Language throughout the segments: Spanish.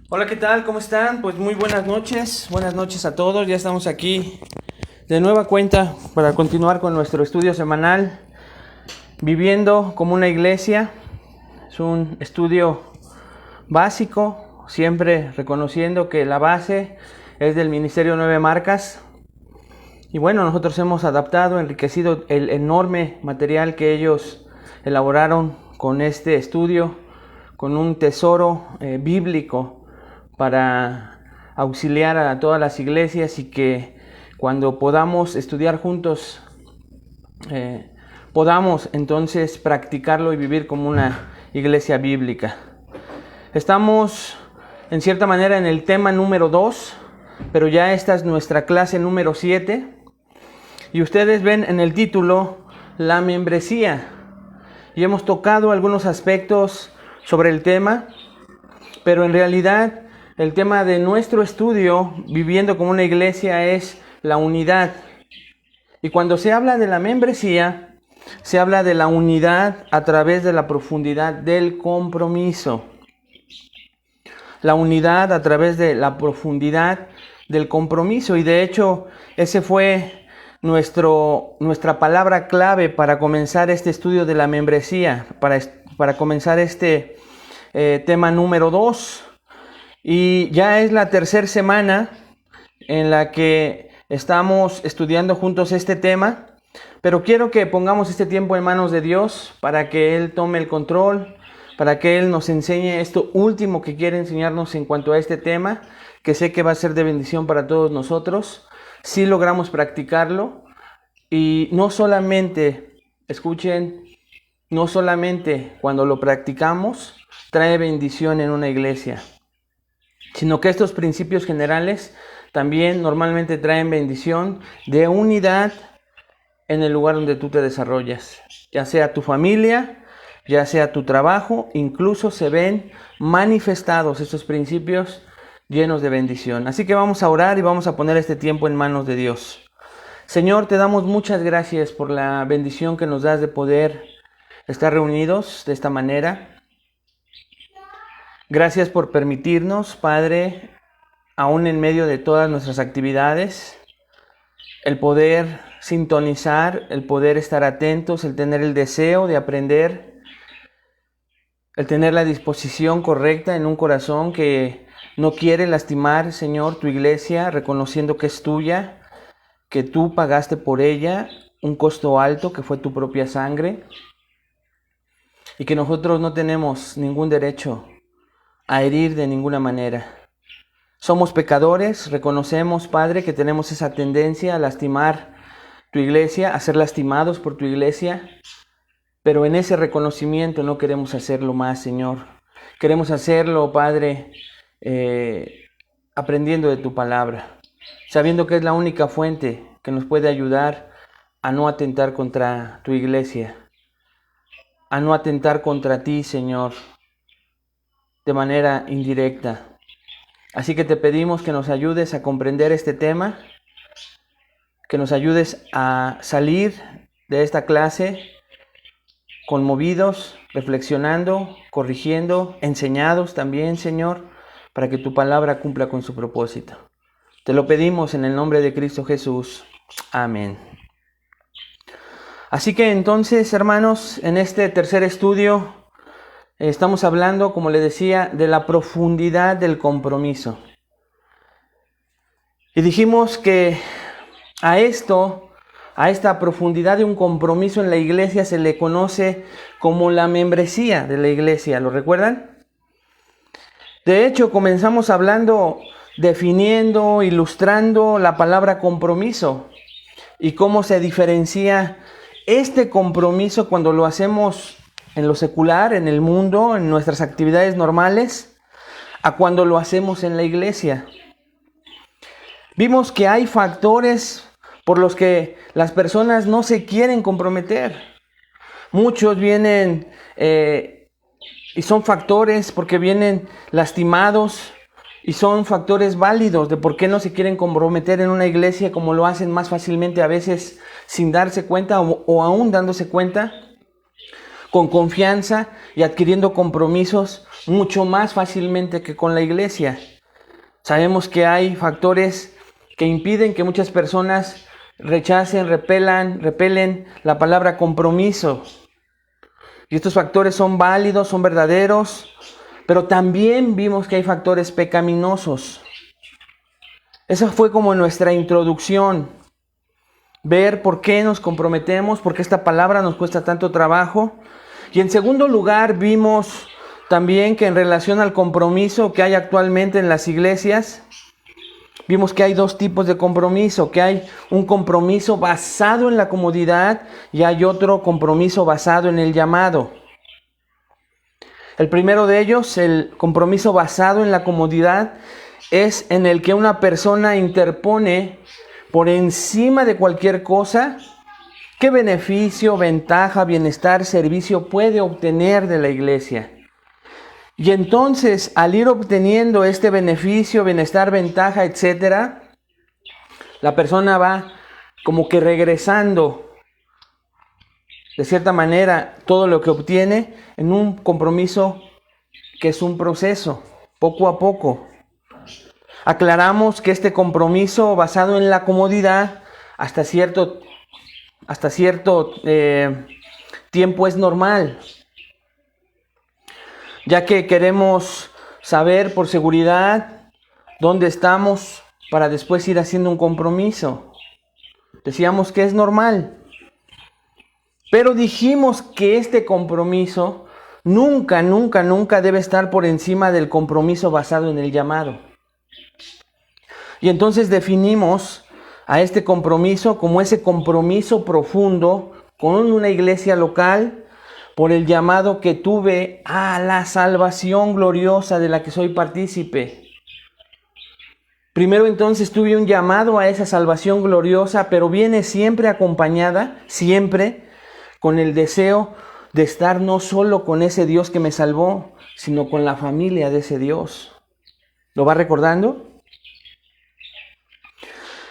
Hola, ¿qué tal? ¿Cómo están? Pues muy buenas noches. Buenas noches a todos. Ya estamos aquí de nueva cuenta para continuar con nuestro estudio semanal, Viviendo como una iglesia. Es un estudio básico, siempre reconociendo que la base es del Ministerio Nueve Marcas. Y bueno, nosotros hemos adaptado, enriquecido el enorme material que ellos elaboraron con este estudio, con un tesoro bíblico para auxiliar a todas las iglesias y que cuando podamos estudiar juntos, podamos entonces practicarlo y vivir como una iglesia bíblica. Estamos en cierta manera en el tema número 2, pero ya esta es nuestra clase número 7. Y ustedes ven en el título la membresía. Y hemos tocado algunos aspectos sobre el tema, pero en realidad el tema de nuestro estudio, viviendo como una iglesia, es la unidad. Y cuando se habla de la membresía, se habla de la unidad a través de la profundidad del compromiso. La unidad a través de la profundidad del compromiso. Y de hecho, ese fue nuestra palabra clave para comenzar este estudio de la membresía, para comenzar este tema número 2. Y ya es la tercera semana en la que estamos estudiando juntos este tema, pero quiero que pongamos este tiempo en manos de Dios para que Él tome el control, para que Él nos enseñe esto último que quiere enseñarnos en cuanto a este tema, que sé que va a ser de bendición para todos nosotros, si logramos practicarlo. Y no solamente, escuchen, no solamente cuando lo practicamos trae bendición en una iglesia, sino que estos principios generales también normalmente traen bendición de unidad en el lugar donde tú te desarrollas, ya sea tu familia, ya sea tu trabajo. Incluso se ven manifestados estos principios llenos de bendición. Así que vamos a orar y vamos a poner este tiempo en manos de Dios. Señor, te damos muchas gracias por la bendición que nos das de poder estar reunidos de esta manera. Gracias por permitirnos, Padre, aún en medio de todas nuestras actividades, el poder sintonizar, el poder estar atentos, el tener el deseo de aprender, el tener la disposición correcta en un corazón que no quiere lastimar, Señor, tu iglesia, reconociendo que es tuya, que tú pagaste por ella un costo alto, que fue tu propia sangre, y que nosotros no tenemos ningún derecho a herir de ninguna manera. Somos pecadores, reconocemos, Padre, que tenemos esa tendencia a lastimar tu iglesia, a ser lastimados por tu iglesia, pero en ese reconocimiento no queremos hacerlo más, Señor. Queremos hacerlo, Padre, aprendiendo de tu palabra, sabiendo que es la única fuente que nos puede ayudar a no atentar contra tu iglesia, a no atentar contra ti, Señor, de manera indirecta. Así que te pedimos que nos ayudes a comprender este tema, que nos ayudes a salir de esta clase conmovidos, reflexionando, corrigiendo, enseñados también, Señor, para que tu palabra cumpla con su propósito. Te lo pedimos en el nombre de Cristo Jesús. Amén. Así que entonces, hermanos, en este tercer estudio estamos hablando, como le decía, de la profundidad del compromiso. Y dijimos que a esta profundidad de un compromiso en la iglesia se le conoce como la membresía de la iglesia. ¿Lo recuerdan? De hecho, comenzamos hablando, definiendo, ilustrando la palabra compromiso y cómo se diferencia este compromiso cuando lo hacemos en lo secular, en el mundo, en nuestras actividades normales, a cuando lo hacemos en la iglesia. Vimos que hay factores por los que las personas no se quieren comprometer. Muchos vienen y son factores porque vienen lastimados y son factores válidos de por qué no se quieren comprometer en una iglesia, como lo hacen más fácilmente a veces sin darse cuenta o aún dándose cuenta. con confianza y adquiriendo compromisos mucho más fácilmente que con la iglesia. Sabemos que hay factores que impiden que muchas personas rechacen, repelen la palabra compromiso. Y estos factores son válidos, son verdaderos, pero también vimos que hay factores pecaminosos. Esa fue como nuestra introducción. Ver por qué nos comprometemos, por qué esta palabra nos cuesta tanto trabajo. Y en segundo lugar, vimos también que en relación al compromiso que hay actualmente en las iglesias, vimos que hay dos tipos de compromiso, que hay un compromiso basado en la comodidad y hay otro compromiso basado en el llamado. El primero de ellos, el compromiso basado en la comodidad, es en el que una persona interpone por encima de cualquier cosa qué beneficio, ventaja, bienestar, servicio puede obtener de la iglesia. Y entonces, al ir obteniendo este beneficio, bienestar, ventaja, etcétera, la persona va como que regresando, de cierta manera, todo lo que obtiene en un compromiso que es un proceso, poco a poco. Aclaramos que este compromiso basado en la comodidad hasta cierto tiempo es normal, ya que queremos saber por seguridad dónde estamos para después ir haciendo un compromiso. Decíamos que es normal, pero dijimos que este compromiso nunca debe estar por encima del compromiso basado en el llamado. Y entonces definimos a este compromiso como ese compromiso profundo con una iglesia local por el llamado que tuve a la salvación gloriosa de la que soy partícipe. Primero entonces tuve un llamado a esa salvación gloriosa, pero viene siempre acompañada, siempre, con el deseo de estar no solo con ese Dios que me salvó, sino con la familia de ese Dios. ¿Lo va recordando?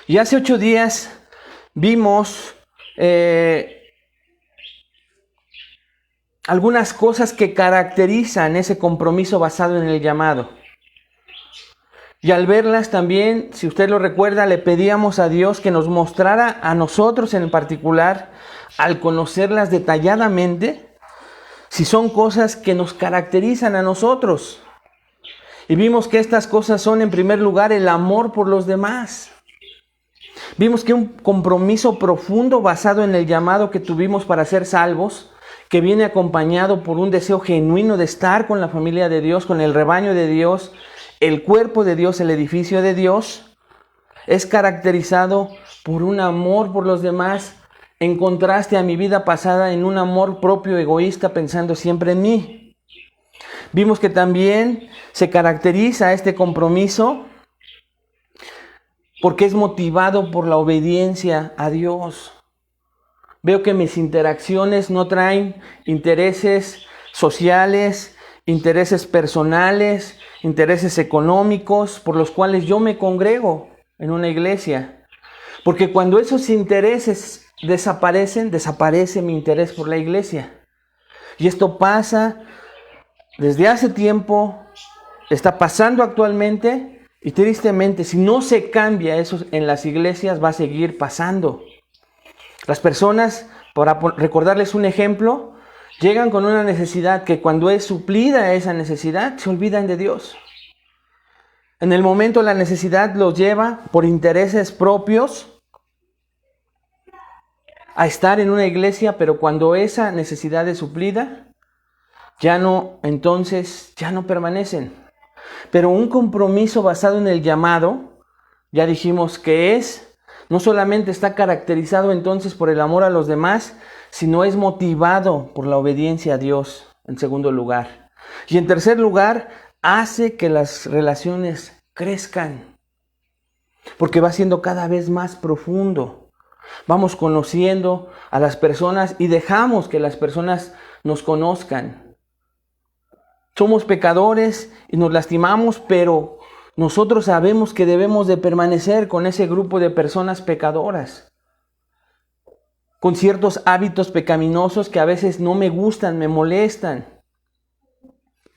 Y hace 8 días vimos algunas cosas que caracterizan ese compromiso basado en el llamado. Y al verlas también, si usted lo recuerda, le pedíamos a Dios que nos mostrara a nosotros en particular, al conocerlas detalladamente, si son cosas que nos caracterizan a nosotros. Y vimos que estas cosas son, en primer lugar, el amor por los demás. Vimos que un compromiso profundo basado en el llamado que tuvimos para ser salvos, que viene acompañado por un deseo genuino de estar con la familia de Dios, con el rebaño de Dios, el cuerpo de Dios, el edificio de Dios, es caracterizado por un amor por los demás, en contraste a mi vida pasada en un amor propio egoísta pensando siempre en mí. Vimos que también se caracteriza este compromiso porque es motivado por la obediencia a Dios. Veo que mis interacciones no traen intereses sociales, intereses personales, intereses económicos por los cuales yo me congrego en una iglesia. Porque cuando esos intereses desaparecen, desaparece mi interés por la iglesia. Y esto pasa desde hace tiempo, está pasando actualmente. Y tristemente, si no se cambia eso en las iglesias, va a seguir pasando. Las personas, para recordarles un ejemplo, llegan con una necesidad que cuando es suplida esa necesidad, se olvidan de Dios. En el momento la necesidad los lleva por intereses propios a estar en una iglesia, pero cuando esa necesidad es suplida, ya no permanecen. Pero un compromiso basado en el llamado, ya dijimos que no solamente está caracterizado entonces por el amor a los demás, sino es motivado por la obediencia a Dios, en segundo lugar. Y en tercer lugar, hace que las relaciones crezcan, porque va siendo cada vez más profundo. Vamos conociendo a las personas y dejamos que las personas nos conozcan. Somos pecadores y nos lastimamos, pero nosotros sabemos que debemos de permanecer con ese grupo de personas pecadoras. con ciertos hábitos pecaminosos que a veces no me gustan, me molestan.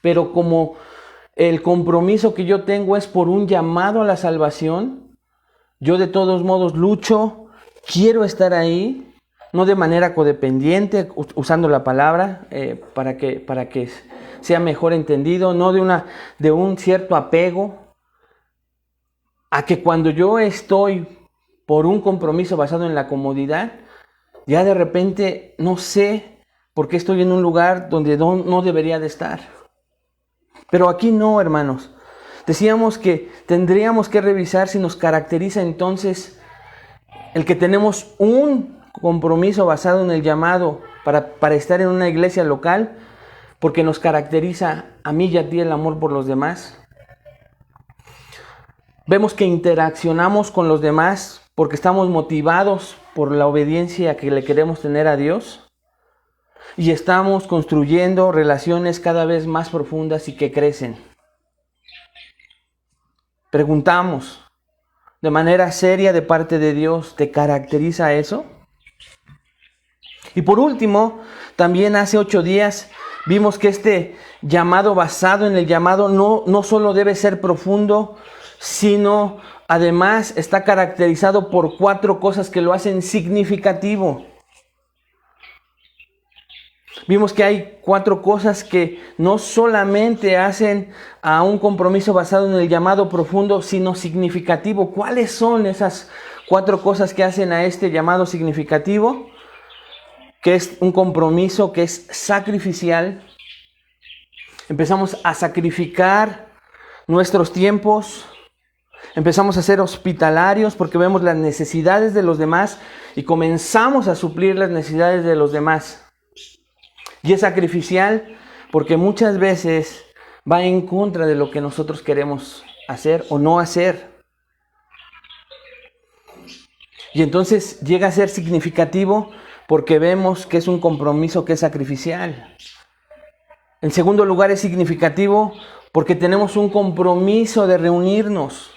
Pero como el compromiso que yo tengo es por un llamado a la salvación, yo de todos modos lucho, quiero estar ahí, no de manera codependiente, usando la palabra para que sea mejor entendido, no de un cierto apego, a que cuando yo estoy por un compromiso basado en la comodidad, ya de repente no sé por qué estoy en un lugar donde no debería de estar. Pero aquí no, hermanos. Decíamos que tendríamos que revisar si nos caracteriza entonces el que tenemos un compromiso basado en el llamado para estar en una iglesia local, porque nos caracteriza a mí y a ti el amor por los demás. Vemos que interaccionamos con los demás porque estamos motivados por la obediencia que le queremos tener a Dios. Y estamos construyendo relaciones cada vez más profundas y que crecen. Preguntamos, de manera seria de parte de Dios, ¿te caracteriza eso? Y por último, también hace 8 días vimos que este llamado basado en el llamado no solo debe ser profundo, sino además está caracterizado por 4 cosas que lo hacen significativo. Vimos que hay 4 cosas que no solamente hacen a un compromiso basado en el llamado profundo, sino significativo. ¿Cuáles son esas 4 cosas que hacen a este llamado significativo? Que es un compromiso que es sacrificial. Empezamos a sacrificar nuestros tiempos. Empezamos a ser hospitalarios porque vemos las necesidades de los demás y comenzamos a suplir las necesidades de los demás. Y es sacrificial porque muchas veces va en contra de lo que nosotros queremos hacer o no hacer. Y entonces llega a ser significativo porque vemos que es un compromiso que es sacrificial. En segundo lugar, es significativo porque tenemos un compromiso de reunirnos.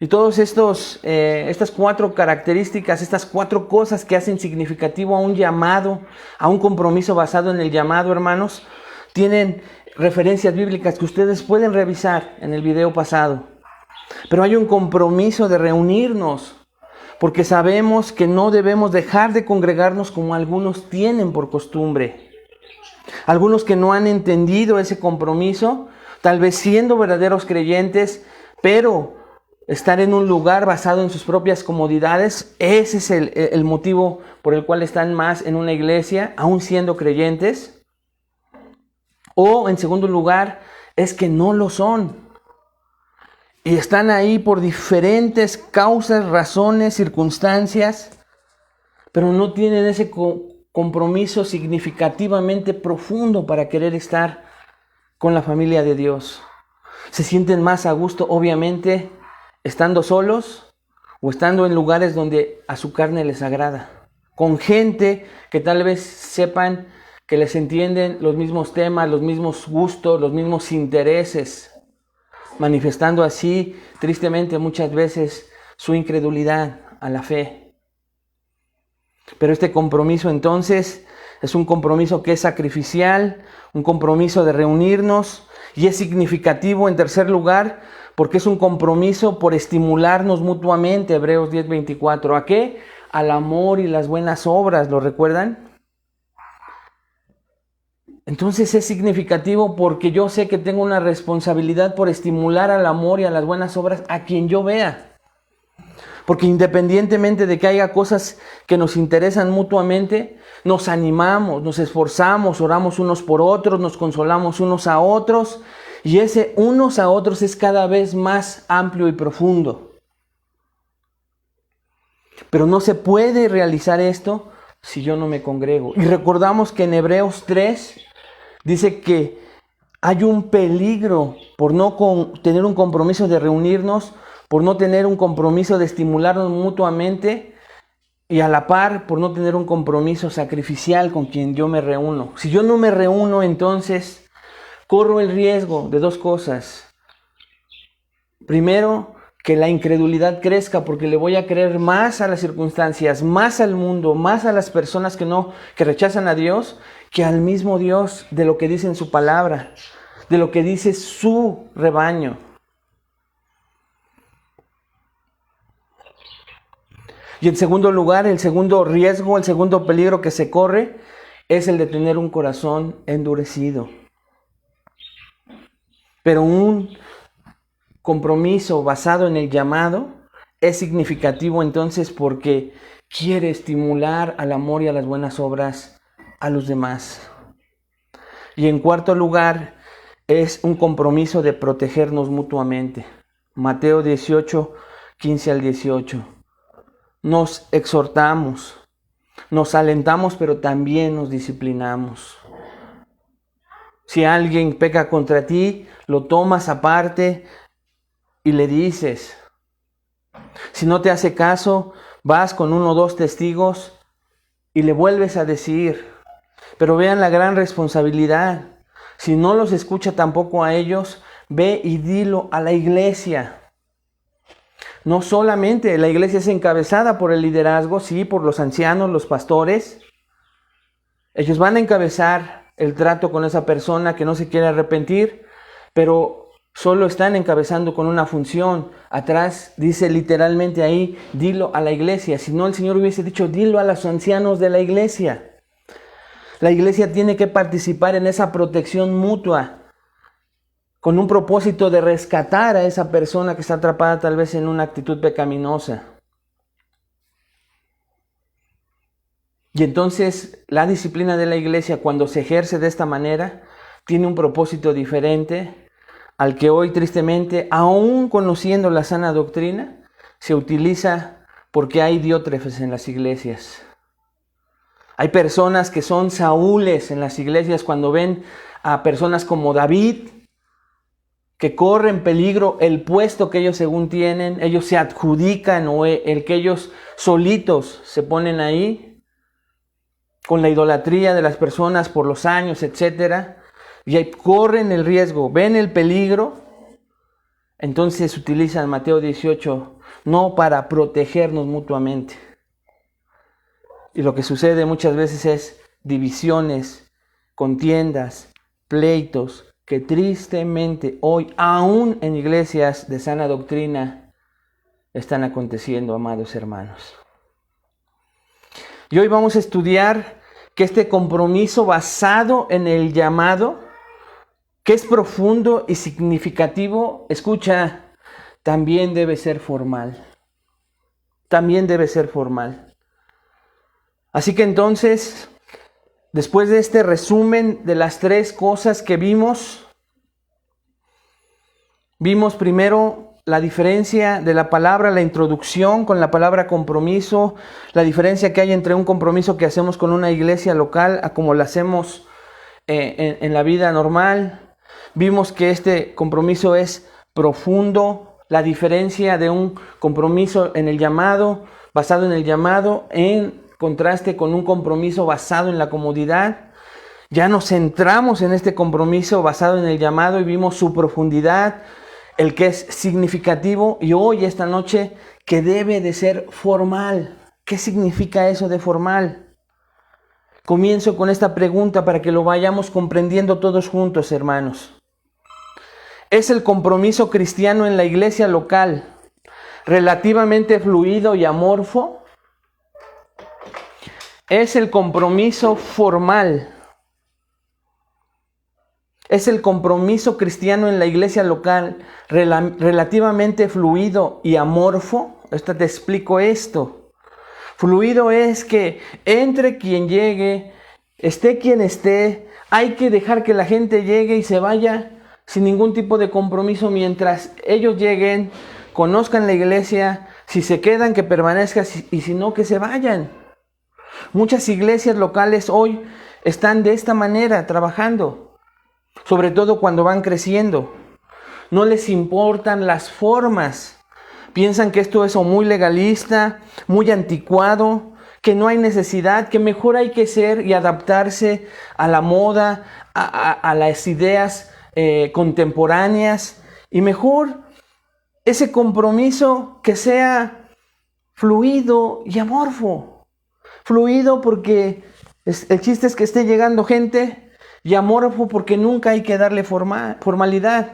Y todas estas 4 características, estas 4 cosas que hacen significativo a un llamado, a un compromiso basado en el llamado, hermanos, tienen referencias bíblicas que ustedes pueden revisar en el video pasado. Pero hay un compromiso de reunirnos, porque sabemos que no debemos dejar de congregarnos como algunos tienen por costumbre. Algunos que no han entendido ese compromiso, tal vez siendo verdaderos creyentes, pero estar en un lugar basado en sus propias comodidades, ese es el motivo por el cual están más en una iglesia, aún siendo creyentes. O en segundo lugar, es que no lo son. Y están ahí por diferentes causas, razones, circunstancias, pero no tienen ese compromiso significativamente profundo para querer estar con la familia de Dios. Se sienten más a gusto, obviamente, estando solos o estando en lugares donde a su carne les agrada, con gente que tal vez sepan que les entienden los mismos temas, los mismos gustos, los mismos intereses, manifestando así, tristemente muchas veces, su incredulidad a la fe. Pero este compromiso entonces es un compromiso que es sacrificial, un compromiso de reunirnos, y es significativo en tercer lugar porque es un compromiso por estimularnos mutuamente. Hebreos 10:24. ¿A qué? Al amor y las buenas obras, ¿lo recuerdan? Entonces es significativo porque yo sé que tengo una responsabilidad por estimular al amor y a las buenas obras a quien yo vea. Porque independientemente de que haya cosas que nos interesan mutuamente, nos animamos, nos esforzamos, oramos unos por otros, nos consolamos unos a otros. Y ese unos a otros es cada vez más amplio y profundo. Pero no se puede realizar esto si yo no me congrego. Y recordamos que en Hebreos 3 dice que hay un peligro por no tener un compromiso de reunirnos, por no tener un compromiso de estimularnos mutuamente y a la par por no tener un compromiso sacrificial con quien yo me reúno. Si yo no me reúno, entonces corro el riesgo de 2 cosas. Primero, que la incredulidad crezca, porque le voy a creer más a las circunstancias, más al mundo, más a las personas que rechazan a Dios, que al mismo Dios, de lo que dice en su palabra, de lo que dice su rebaño. Y en segundo lugar, el segundo riesgo, el segundo peligro que se corre, es el de tener un corazón endurecido. Pero un compromiso basado en el llamado es significativo entonces porque quiere estimular al amor y a las buenas obras a los demás. Y en cuarto lugar, es un compromiso de protegernos mutuamente. Mateo 18, 15 al 18. Nos exhortamos, nos alentamos, pero también nos disciplinamos. Si alguien peca contra ti, lo tomas aparte y le dices. Si no te hace caso, vas con 1 o 2 testigos y le vuelves a decir. Pero vean la gran responsabilidad. Si no los escucha tampoco a ellos, ve y dilo a la iglesia. No solamente la iglesia es encabezada por el liderazgo, sí, por los ancianos, los pastores. Ellos van a encabezar el trato con esa persona que no se quiere arrepentir, pero solo están encabezando con una función. Atrás dice literalmente ahí, dilo a la iglesia. Si no, el Señor hubiese dicho, dilo a los ancianos de la iglesia. La iglesia tiene que participar en esa protección mutua, con un propósito de rescatar a esa persona que está atrapada tal vez en una actitud pecaminosa. Y entonces la disciplina de la iglesia, cuando se ejerce de esta manera, tiene un propósito diferente al que hoy tristemente, aún conociendo la sana doctrina, se utiliza porque hay diótrefes en las iglesias. Hay personas que son saúles en las iglesias cuando ven a personas como David, que corren peligro el puesto que ellos según tienen, ellos se adjudican o el que ellos solitos se ponen ahí, con la idolatría de las personas por los años, etc. Y ahí corren el riesgo, ven el peligro, entonces utilizan Mateo 18, no para protegernos mutuamente. Y lo que sucede muchas veces es divisiones, contiendas, pleitos, que tristemente hoy, aún en iglesias de sana doctrina, están aconteciendo, amados hermanos. Y hoy vamos a estudiar que este compromiso basado en el llamado, que es profundo y significativo, escucha, también debe ser formal. También debe ser formal. Así que entonces, después de este resumen de las 3 cosas que vimos primero la diferencia de la palabra, la introducción con la palabra compromiso, la diferencia que hay entre un compromiso que hacemos con una iglesia local a como lo hacemos en la vida normal. Vimos que este compromiso es profundo, la diferencia de un compromiso en el llamado, basado en el llamado, en contraste con un compromiso basado en la comodidad. Ya nos centramos en este compromiso basado en el llamado y vimos su profundidad, el que es significativo, y hoy, esta noche, que debe de ser formal. ¿Qué significa eso de formal? Comienzo con esta pregunta para que lo vayamos comprendiendo todos juntos, hermanos. ¿Es el compromiso cristiano en la iglesia local relativamente fluido y amorfo? ¿Es el compromiso formal? ¿Es el compromiso cristiano en la iglesia local relativamente fluido y amorfo? Te explico esto. Fluido es que entre quien llegue, esté quien esté, hay que dejar que la gente llegue y se vaya sin ningún tipo de compromiso mientras ellos lleguen, conozcan la iglesia, si se quedan que permanezcan y si no que se vayan. Muchas iglesias locales hoy están de esta manera trabajando, sobre todo cuando van creciendo. No les importan las formas. Piensan que esto es muy legalista, muy anticuado, que no hay necesidad, que mejor hay que ser y adaptarse a la moda, a las ideas contemporáneas. Y mejor ese compromiso que sea fluido y amorfo. Fluido porque el chiste es que esté llegando gente, y amorfo porque nunca hay que darle formalidad.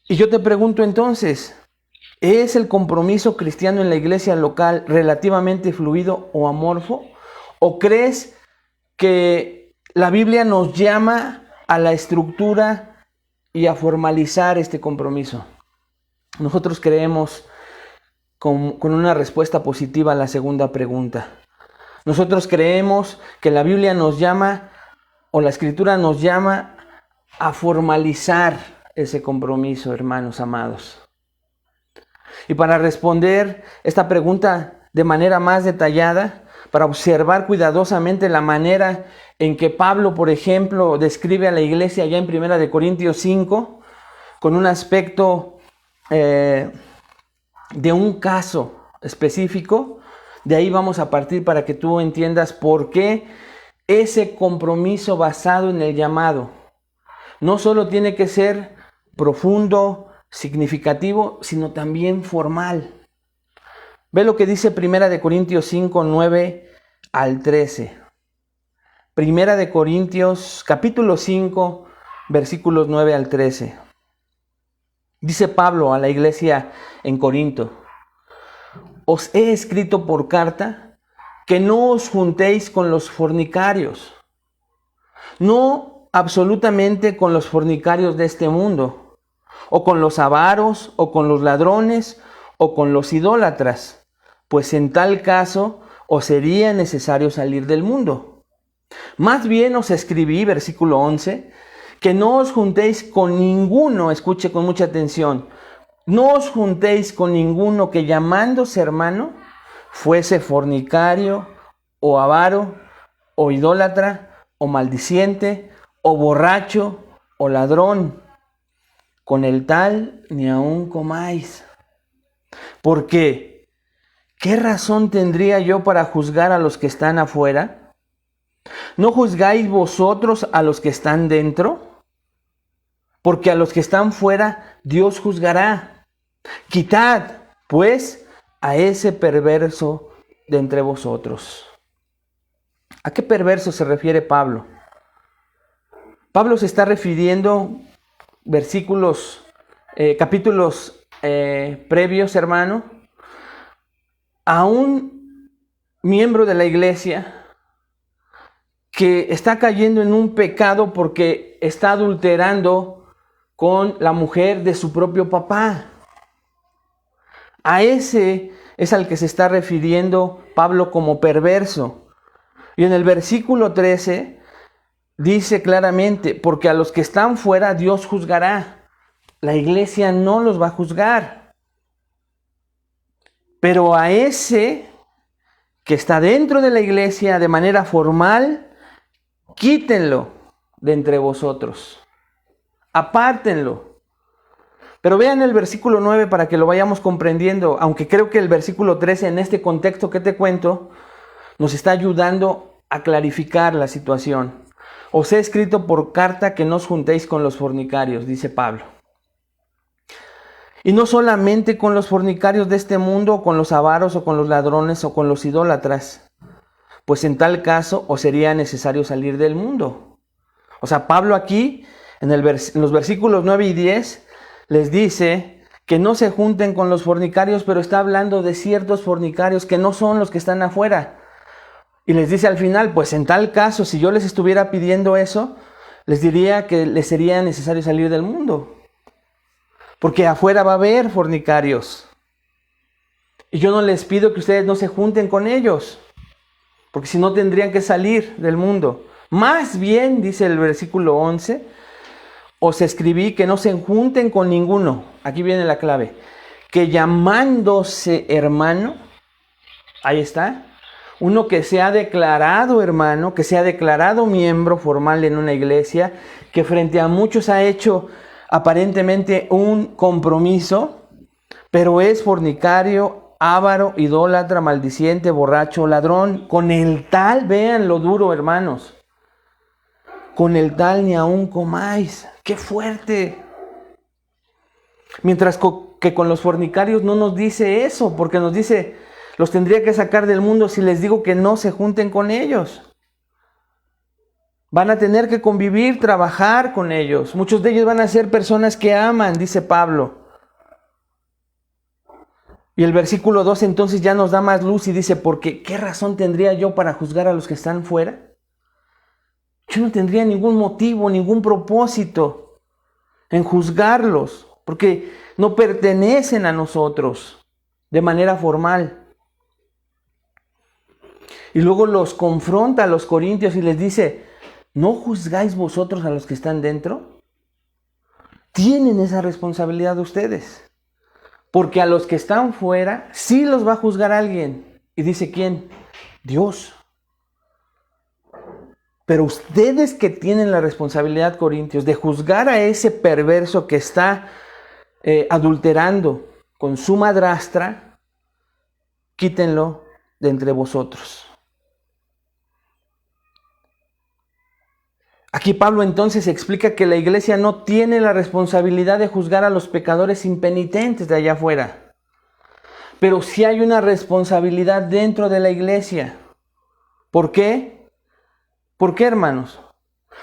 Y yo te pregunto entonces, ¿es el compromiso cristiano en la iglesia local relativamente fluido o amorfo? ¿O crees que la Biblia nos llama a la estructura y a formalizar este compromiso? Nosotros creemos con una respuesta positiva a la segunda pregunta. Nosotros creemos que la Biblia nos llama, o la Escritura nos llama a formalizar ese compromiso, hermanos amados. Y para responder esta pregunta de manera más detallada, para observar cuidadosamente la manera en que Pablo, por ejemplo, describe a la iglesia allá en 1 Corintios 5, con un aspecto de un caso específico, de ahí vamos a partir para que tú entiendas por qué ese compromiso basado en el llamado no solo tiene que ser profundo, significativo, sino también formal. Ve lo que dice 1 Corintios 5, 9 al 13. 1 Corintios capítulo 5, versículos 9 al 13. Dice Pablo a la iglesia en Corinto: os he escrito por carta que no os juntéis con los fornicarios. No absolutamente con los fornicarios de este mundo, o con los avaros, o con los ladrones, o con los idólatras, pues en tal caso os sería necesario salir del mundo. Más bien os escribí, versículo 11, que no os juntéis con ninguno, escuche con mucha atención, no os juntéis con ninguno que llamándose hermano fuese fornicario, o avaro, o idólatra, o maldiciente, o borracho, o ladrón. Con el tal ni aun comáis. Porque, ¿qué razón tendría yo para juzgar a los que están afuera? ¿No juzgáis vosotros a los que están dentro? Porque a los que están fuera Dios juzgará. Quitad, pues, a ese perverso de entre vosotros. ¿A qué perverso se refiere Pablo? Pablo se está refiriendo capítulos previos, hermano, a un miembro de la iglesia que está cayendo en un pecado porque está adulterando con la mujer de su propio papá. A ese es al que se está refiriendo Pablo como perverso. Y en el versículo 13 dice claramente: porque a los que están fuera Dios juzgará. La iglesia no los va a juzgar. Pero a ese que está dentro de la iglesia de manera formal, quítenlo de entre vosotros. Apártenlo. Pero vean el versículo 9 para que lo vayamos comprendiendo, aunque creo que el versículo 13 en este contexto que te cuento nos está ayudando a clarificar la situación. Os he escrito por carta que no os juntéis con los fornicarios, dice Pablo. Y no solamente con los fornicarios de este mundo, o con los avaros, o con los ladrones, o con los idólatras, pues en tal caso os sería necesario salir del mundo. O sea, Pablo aquí, en los versículos 9 y 10, les dice que no se junten con los fornicarios, pero está hablando de ciertos fornicarios que no son los que están afuera. Y les dice al final, pues en tal caso, si yo les estuviera pidiendo eso, les diría que les sería necesario salir del mundo. Porque afuera va a haber fornicarios. Y yo no les pido que ustedes no se junten con ellos, porque si no tendrían que salir del mundo. Más bien, dice el versículo 11, os escribí que no se junten con ninguno. Aquí viene la clave. Que llamándose hermano, ahí está, uno que se ha declarado hermano, que se ha declarado miembro formal en una iglesia, que frente a muchos ha hecho aparentemente un compromiso, pero es fornicario, avaro, idólatra, maldiciente, borracho, ladrón. Con el tal, vean lo duro, hermanos, con el tal ni aun comáis. ¡Qué fuerte! Mientras que con los fornicarios no nos dice eso, porque nos dice, los tendría que sacar del mundo si les digo que no se junten con ellos. Van a tener que convivir, trabajar con ellos. Muchos de ellos van a ser personas que aman, dice Pablo. Y el versículo 2 entonces ya nos da más luz y dice, porque ¿qué razón tendría yo para juzgar a los que están fuera? Yo no tendría ningún motivo, ningún propósito en juzgarlos, porque no pertenecen a nosotros de manera formal. Y luego los confronta a los corintios y les dice, ¿no juzgáis vosotros a los que están dentro? Tienen esa responsabilidad de ustedes. Porque a los que están fuera sí los va a juzgar alguien. Y dice, ¿quién? Dios. Pero ustedes que tienen la responsabilidad, corintios, de juzgar a ese perverso que está adulterando con su madrastra, quítenlo de entre vosotros. Aquí Pablo entonces explica que la iglesia no tiene la responsabilidad de juzgar a los pecadores impenitentes de allá afuera. Pero sí hay una responsabilidad dentro de la iglesia. ¿Por qué? ¿Por qué, hermanos?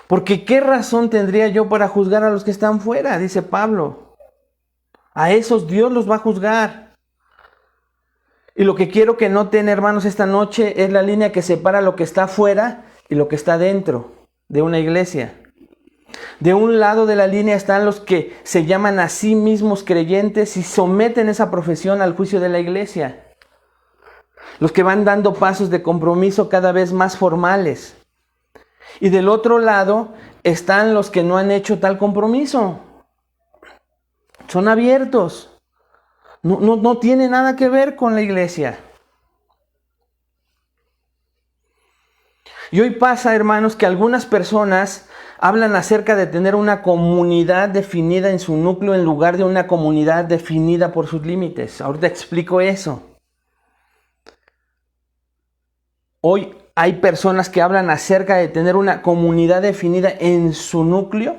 Porque ¿qué razón tendría yo para juzgar a los que están fuera? Dice Pablo. A esos Dios los va a juzgar. Y lo que quiero que noten, hermanos, esta noche es la línea que separa lo que está fuera y lo que está dentro de una iglesia. De un lado de la línea están los que se llaman a sí mismos creyentes y someten esa profesión al juicio de la iglesia. Los que van dando pasos de compromiso cada vez más formales. Y del otro lado están los que no han hecho tal compromiso. Son abiertos. No tiene nada que ver con la iglesia. Y hoy pasa, hermanos, que algunas personas hablan acerca de tener una comunidad definida en su núcleo en lugar de una comunidad definida por sus límites. Ahorita explico eso. Hoy hay personas que hablan acerca de tener una comunidad definida en su núcleo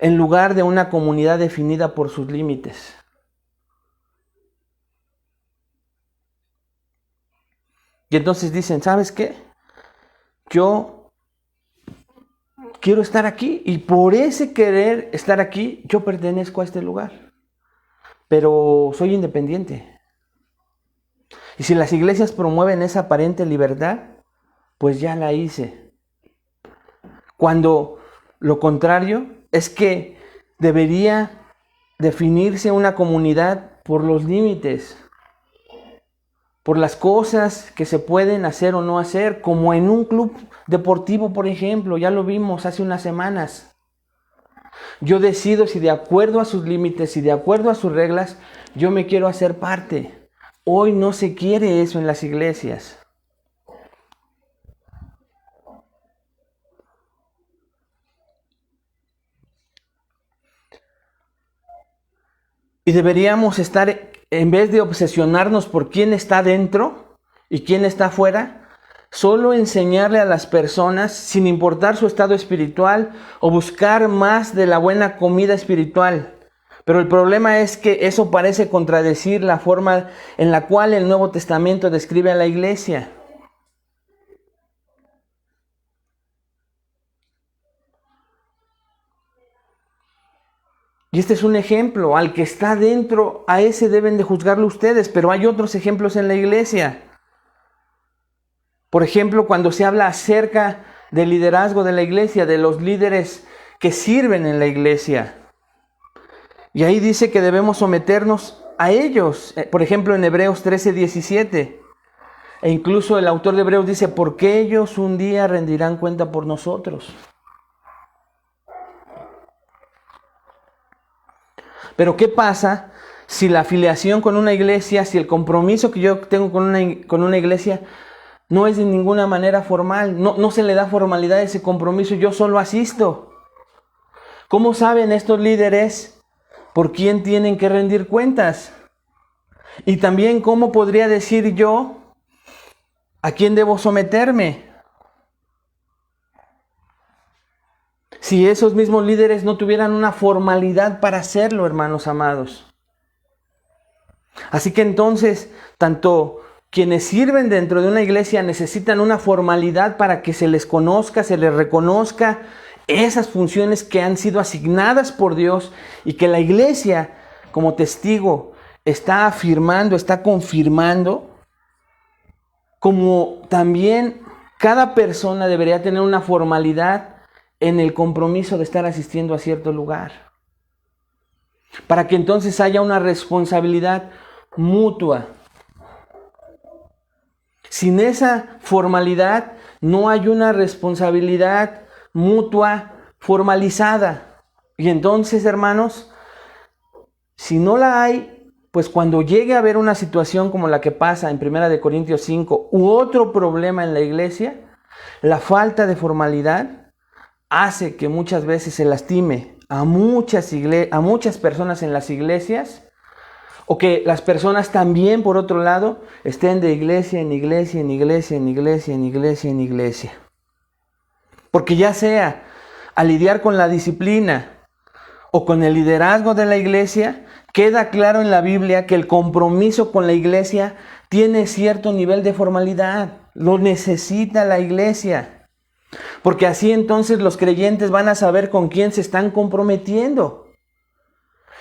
en lugar de una comunidad definida por sus límites. Y entonces dicen, ¿sabes qué? Yo quiero estar aquí y por ese querer estar aquí, yo pertenezco a este lugar. Pero soy independiente. Y si las iglesias promueven esa aparente libertad, pues ya la hice. Cuando lo contrario es que debería definirse una comunidad por los límites, por las cosas que se pueden hacer o no hacer, como en un club deportivo, por ejemplo, ya lo vimos hace unas semanas. Yo decido si de acuerdo a sus límites y de acuerdo a sus reglas, yo me quiero hacer parte. Hoy no se quiere eso en las iglesias. Y deberíamos estar, en vez de obsesionarnos por quién está dentro y quién está afuera, solo enseñarle a las personas, sin importar su estado espiritual, o buscar más de la buena comida espiritual. Pero el problema es que eso parece contradecir la forma en la cual el Nuevo Testamento describe a la iglesia. Y este es un ejemplo. Al que está dentro, a ese deben de juzgarlo ustedes, pero hay otros ejemplos en la iglesia. Por ejemplo, cuando se habla acerca del liderazgo de la iglesia, de los líderes que sirven en la iglesia. Y ahí dice que debemos someternos a ellos. Por ejemplo, en Hebreos 13:17. E incluso el autor de Hebreos dice, porque ellos un día rendirán cuenta por nosotros. Pero ¿qué pasa si la afiliación con una iglesia, si el compromiso que yo tengo con una iglesia no es de ninguna manera formal? No se le da formalidad a ese compromiso, yo solo asisto. ¿Cómo saben estos líderes por quién tienen que rendir cuentas? Y también, ¿cómo podría decir yo a quién debo someterme? si esos mismos líderes no tuvieran una formalidad para hacerlo, hermanos amados. Así que entonces, tanto quienes sirven dentro de una iglesia necesitan una formalidad para que se les conozca, se les reconozca esas funciones que han sido asignadas por Dios y que la iglesia, como testigo, está afirmando, está confirmando, como también cada persona debería tener una formalidad en el compromiso de estar asistiendo a cierto lugar, para que entonces haya una responsabilidad mutua. Sin esa formalidad no hay una responsabilidad mutua formalizada. Y entonces, hermanos, si no la hay, pues cuando llegue a haber una situación como la que pasa en 1 Corintios 5 u otro problema en la iglesia, la falta de formalidad hace que muchas veces se lastime a muchas personas en las iglesias, o que las personas también, por otro lado, estén de iglesia en iglesia, en iglesia, en iglesia, en iglesia, en iglesia. Porque ya sea al lidiar con la disciplina o con el liderazgo de la iglesia, queda claro en la Biblia que el compromiso con la iglesia tiene cierto nivel de formalidad. Lo necesita la iglesia. Porque así entonces los creyentes van a saber con quién se están comprometiendo.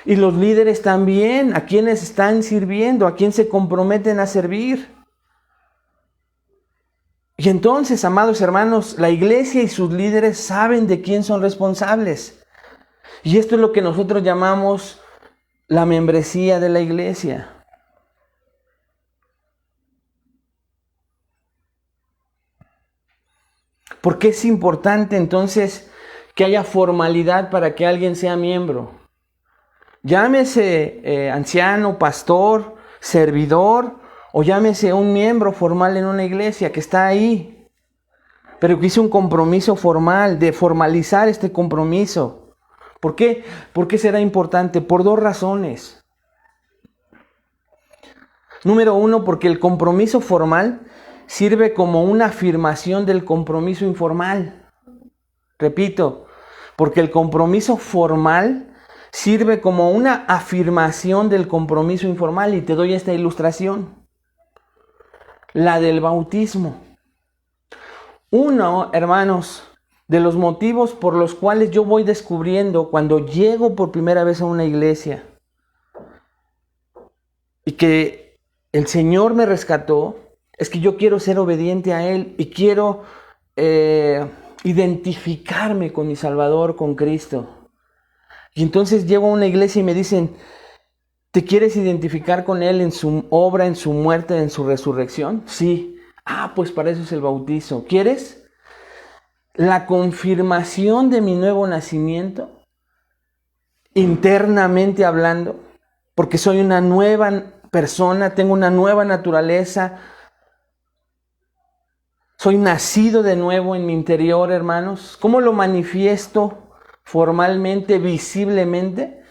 Y los líderes también, a quienes están sirviendo, a quién se comprometen a servir. Y entonces, amados hermanos, la iglesia y sus líderes saben de quién son responsables. Y esto es lo que nosotros llamamos la membresía de la iglesia. ¿Por qué es importante entonces que haya formalidad para que alguien sea miembro? Llámese anciano, pastor, servidor, o llámese un miembro formal en una iglesia que está ahí, pero que hizo un compromiso formal, de formalizar este compromiso. ¿Por qué? ¿Por qué será importante? Por dos razones. Número uno, porque el compromiso formal sirve como una afirmación del compromiso informal. Repito, porque el compromiso formal sirve como una afirmación del compromiso informal. Y te doy esta ilustración. La del bautismo. Uno, hermanos, de los motivos por los cuales yo voy descubriendo cuando llego por primera vez a una iglesia y que el Señor me rescató, es que yo quiero ser obediente a Él y quiero identificarme con mi Salvador, con Cristo. Y entonces llego a una iglesia y me dicen, ¿te quieres identificar con Él en su obra, en su muerte, en su resurrección? Sí. Pues para eso es el bautizo. ¿Quieres? La confirmación de mi nuevo nacimiento, internamente hablando, porque soy una nueva persona, tengo una nueva naturaleza, soy nacido de nuevo en mi interior, hermanos. ¿Cómo lo manifiesto formalmente, visiblemente?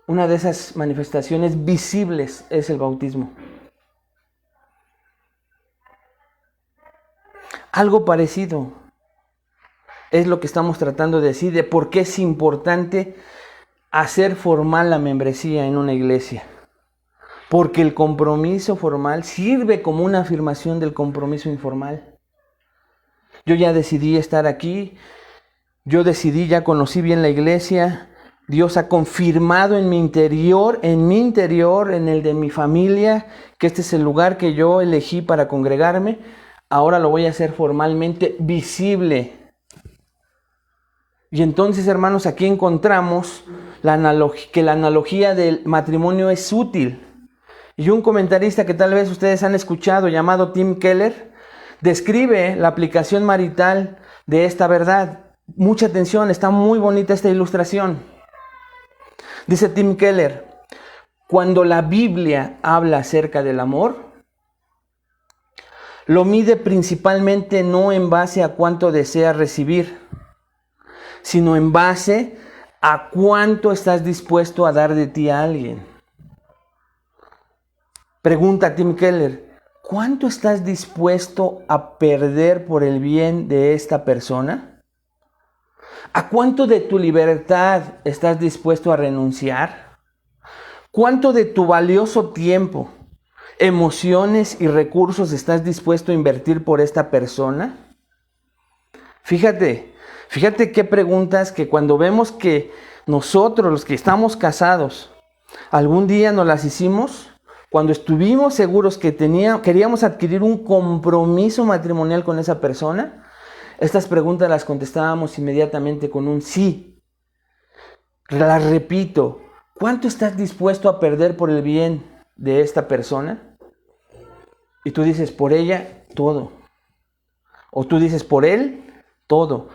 Una de esas manifestaciones visibles es el bautismo. Algo parecido es lo que estamos tratando de decir de por qué es importante hacer formal la membresía en una iglesia. Porque el compromiso formal sirve como una afirmación del compromiso informal. Yo ya decidí estar aquí, ya conocí bien la iglesia. Dios ha confirmado en mi interior, en el de mi familia, que este es el lugar que yo elegí para congregarme. Ahora lo voy a hacer formalmente visible. Y entonces, hermanos, aquí encontramos que la analogía del matrimonio es útil. Y un comentarista que tal vez ustedes han escuchado, llamado Tim Keller, describe la aplicación marital de esta verdad. Mucha atención, está muy bonita esta ilustración. Dice Tim Keller, cuando la Biblia habla acerca del amor, lo mide principalmente no en base a cuánto desea recibir, sino en base a cuánto estás dispuesto a dar de ti a alguien. Pregunta Tim Keller, ¿cuánto estás dispuesto a perder por el bien de esta persona? ¿A cuánto de tu libertad estás dispuesto a renunciar? ¿Cuánto de tu valioso tiempo, emociones y recursos estás dispuesto a invertir por esta persona? Fíjate qué preguntas que cuando vemos que nosotros, los que estamos casados, algún día nos las hicimos, cuando estuvimos seguros que queríamos adquirir un compromiso matrimonial con esa persona, estas preguntas las contestábamos inmediatamente con un sí. Las repito, ¿cuánto estás dispuesto a perder por el bien de esta persona? Y tú dices, por ella, todo. O tú dices, por él, todo.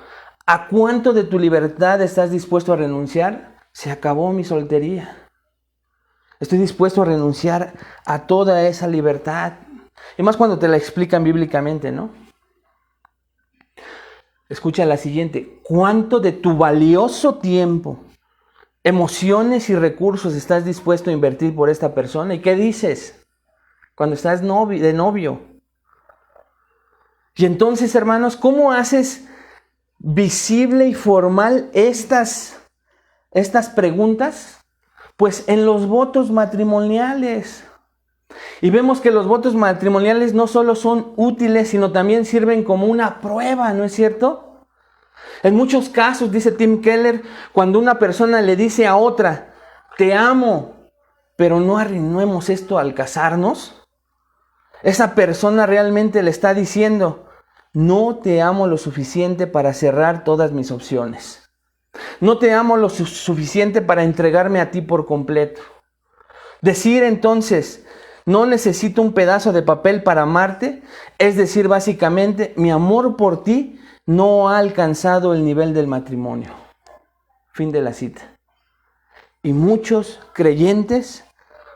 ¿A cuánto de tu libertad estás dispuesto a renunciar? Se acabó mi soltería. Estoy dispuesto a renunciar a toda esa libertad. Y más cuando te la explican bíblicamente, ¿no? Escucha la siguiente. ¿Cuánto de tu valioso tiempo, emociones y recursos estás dispuesto a invertir por esta persona? ¿Y qué dices cuando estás de novio? Y entonces, hermanos, ¿cómo haces visible y formal estas preguntas? Pues en los votos matrimoniales. Y vemos que los votos matrimoniales no solo son útiles, sino también sirven como una prueba, ¿no es cierto? En muchos casos, dice Tim Keller, cuando una persona le dice a otra, te amo, pero no arruinemos esto al casarnos, esa persona realmente le está diciendo, no te amo lo suficiente para cerrar todas mis opciones. No te amo lo suficiente para entregarme a ti por completo. Decir entonces, no necesito un pedazo de papel para amarte, es decir, básicamente, mi amor por ti no ha alcanzado el nivel del matrimonio. Fin de la cita. Y muchos creyentes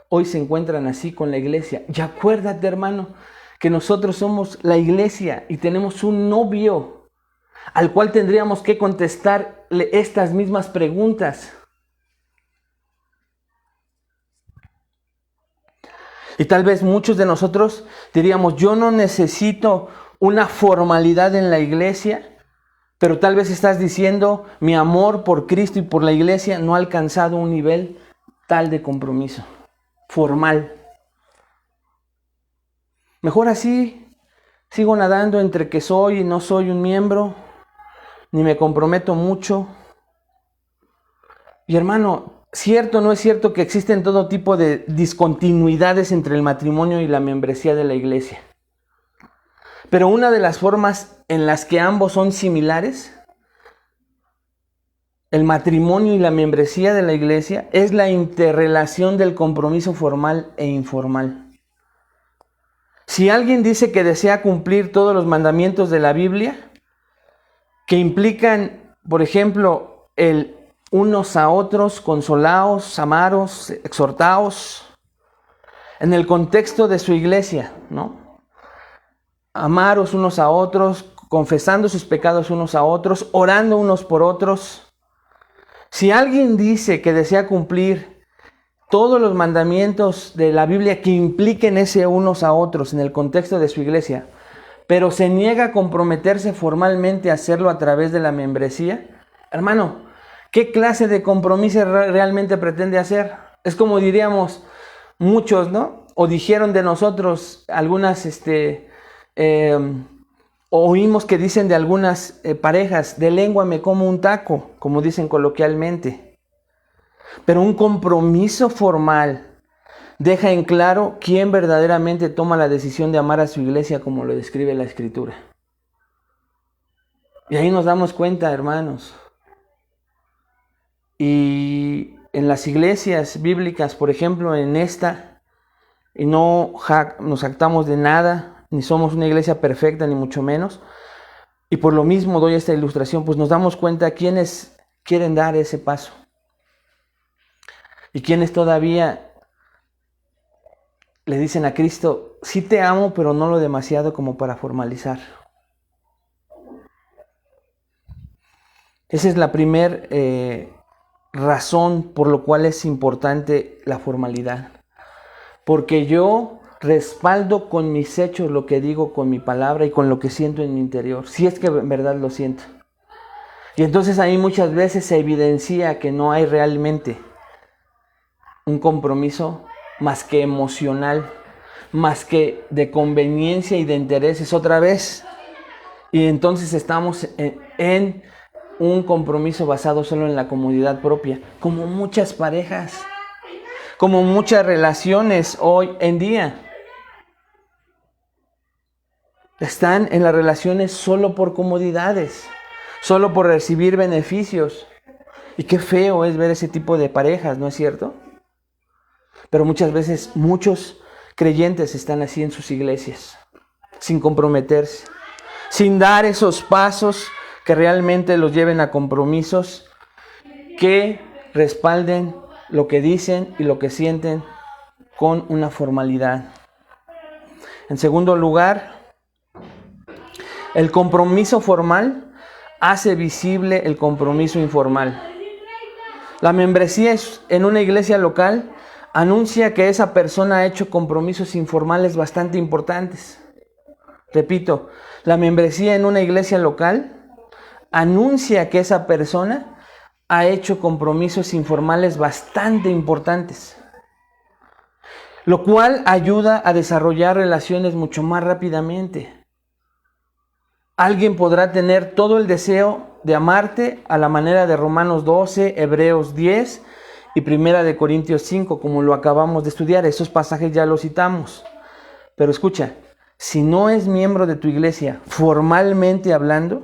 hoy se encuentran así con la iglesia. Y acuérdate, hermano, que nosotros somos la iglesia y tenemos un novio al cual tendríamos que contestarle estas mismas preguntas. Y tal vez muchos de nosotros diríamos, yo no necesito una formalidad en la iglesia, pero tal vez estás diciendo, mi amor por Cristo y por la iglesia no ha alcanzado un nivel tal de compromiso formal. Mejor así, sigo nadando entre que soy y no soy un miembro, ni me comprometo mucho. Y hermano, ¿cierto o no es cierto que existen todo tipo de discontinuidades entre el matrimonio y la membresía de la iglesia? Pero una de las formas en las que ambos son similares, el matrimonio y la membresía de la iglesia, es la interrelación del compromiso formal e informal. Si alguien dice que desea cumplir todos los mandamientos de la Biblia, que implican, por ejemplo, el unos a otros, consolaos, amaros, exhortaos, en el contexto de su iglesia, ¿no? Amaros unos a otros, confesando sus pecados unos a otros, orando unos por otros. Si alguien dice que desea cumplir todos los mandamientos de la Biblia que impliquen ese unos a otros en el contexto de su iglesia, pero se niega a comprometerse formalmente a hacerlo a través de la membresía, hermano, ¿qué clase de compromiso realmente pretende hacer? Es como diríamos muchos, ¿no? O dijeron de nosotros algunas, oímos que dicen de algunas parejas, de lengua me como un taco, como dicen coloquialmente. Pero un compromiso formal deja en claro quién verdaderamente toma la decisión de amar a su iglesia como lo describe la Escritura. Y ahí nos damos cuenta, hermanos. Y en las iglesias bíblicas, por ejemplo, en esta, y no nos jactamos de nada, ni somos una iglesia perfecta, ni mucho menos. Y por lo mismo doy esta ilustración, pues nos damos cuenta quiénes quieren dar ese paso. Y quienes todavía le dicen a Cristo, sí te amo, pero no lo demasiado como para formalizar. Esa es la primera razón por la cual es importante la formalidad. Porque yo respaldo con mis hechos lo que digo con mi palabra y con lo que siento en mi interior, si es que en verdad lo siento. Y entonces ahí muchas veces se evidencia que no hay realmente un compromiso más que emocional, más que de conveniencia y de intereses otra vez. Y entonces estamos en un compromiso basado solo en la comodidad propia, como muchas parejas, como muchas relaciones hoy en día. Están en las relaciones solo por comodidades, solo por recibir beneficios. Y qué feo es ver ese tipo de parejas, ¿no es cierto? Pero muchas veces muchos creyentes están así en sus iglesias, sin comprometerse, sin dar esos pasos que realmente los lleven a compromisos que respalden lo que dicen y lo que sienten con una formalidad. En segundo lugar, el compromiso formal hace visible el compromiso informal. La membresía en una iglesia local anuncia que esa persona ha hecho compromisos informales bastante importantes. Repito, la membresía en una iglesia local anuncia que esa persona ha hecho compromisos informales bastante importantes, lo cual ayuda a desarrollar relaciones mucho más rápidamente. Alguien podrá tener todo el deseo de amarte a la manera de Romanos 12, Hebreos 10 y Primera de Corintios 5, como lo acabamos de estudiar. Esos pasajes ya los citamos. Pero escucha, si no es miembro de tu iglesia, formalmente hablando,